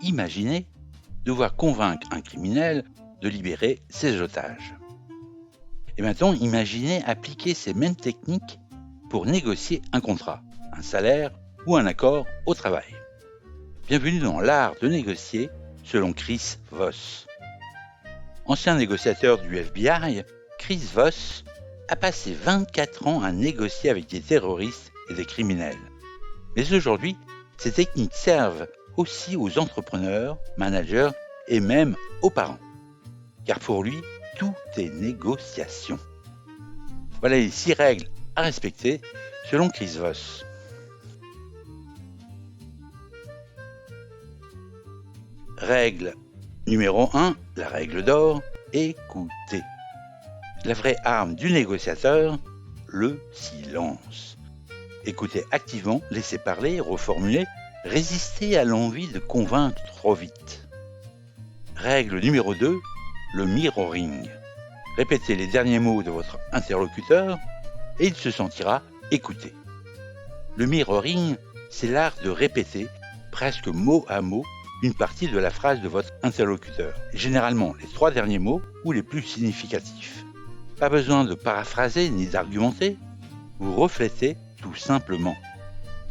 imaginez devoir convaincre un criminel de libérer ses otages. Et maintenant, imaginez appliquer ces mêmes techniques pour négocier un contrat, un salaire ou un accord au travail. Bienvenue dans l'art de négocier selon Chris Voss. Ancien négociateur du FBI, Chris Voss a passé 24 ans à négocier avec des terroristes et des criminels. Mais aujourd'hui, ces techniques servent aussi aux entrepreneurs, managers et même aux parents. Car pour lui, tout est négociation. Voilà les 6 règles à respecter selon Chris Voss. Règle numéro 1, la règle d'or, écoutez. La vraie arme du négociateur, le silence. Écoutez activement, laissez parler, reformuler, résistez à l'envie de convaincre trop vite. Règle numéro 2, le mirroring. Répétez les derniers mots de votre interlocuteur et il se sentira écouté. Le mirroring, c'est l'art de répéter, presque mot à mot, une partie de la phrase de votre interlocuteur, généralement les 3 derniers mots ou les plus significatifs. Pas besoin de paraphraser ni d'argumenter, vous reflétez tout simplement.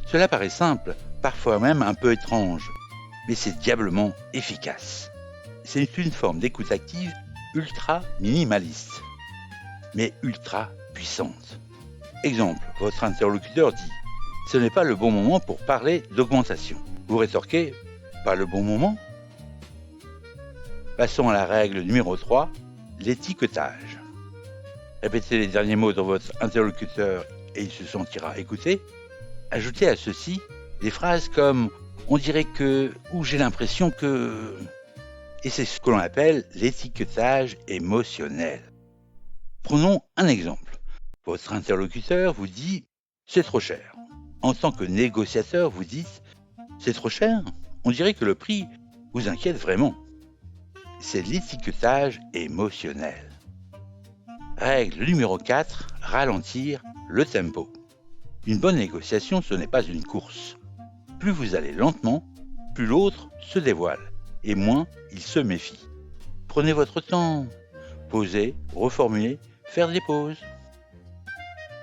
Cela paraît simple, parfois même un peu étrange, mais c'est diablement efficace. C'est une forme d'écoute active ultra minimaliste, mais ultra puissante. Exemple, votre interlocuteur dit « Ce n'est pas le bon moment pour parler d'augmentation ». Vous rétorquez « Pas le bon moment ?» Passons à la règle numéro 3, l'étiquetage. Répétez les derniers mots de votre interlocuteur et il se sentira écouté. Ajoutez à ceci des phrases comme « On dirait que » ou « J'ai l'impression que » et c'est ce que l'on appelle l'étiquetage émotionnel. Prenons un exemple. Votre interlocuteur vous dit « C'est trop cher ». En tant que négociateur, vous dites « C'est trop cher ?» On dirait que le prix vous inquiète vraiment. C'est l'étiquetage émotionnel. Règle numéro 4, ralentir le tempo. Une bonne négociation, ce n'est pas une course. Plus vous allez lentement, plus l'autre se dévoile, et moins il se méfie. Prenez votre temps, posez, reformulez, faire des pauses.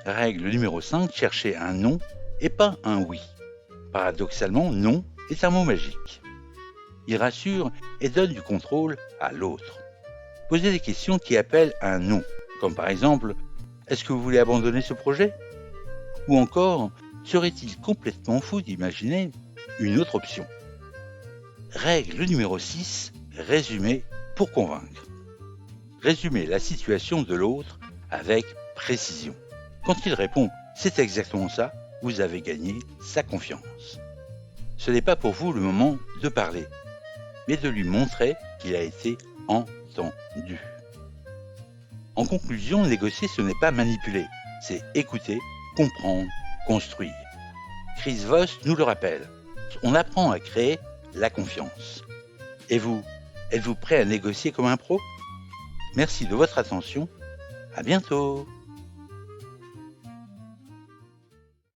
Règle numéro 5, cherchez un non et pas un oui. Paradoxalement, non est un mot magique. Il rassure et donne du contrôle à l'autre. Posez des questions qui appellent un non, comme par exemple « Est-ce que vous voulez abandonner ce projet ?» Ou encore « Serait-il complètement fou d'imaginer une autre option ?» Règle numéro 6, résumer pour convaincre. Résumez la situation de l'autre avec précision. Quand il répond « C'est exactement ça », vous avez gagné sa confiance. Ce n'est pas pour vous le moment de parler, mais de lui montrer qu'il a été entendu. En conclusion, négocier, ce n'est pas manipuler, c'est écouter, comprendre, construire. Chris Voss nous le rappelle, on apprend à créer la confiance. Et vous, êtes-vous prêt à négocier comme un pro ? Merci de votre attention, à bientôt.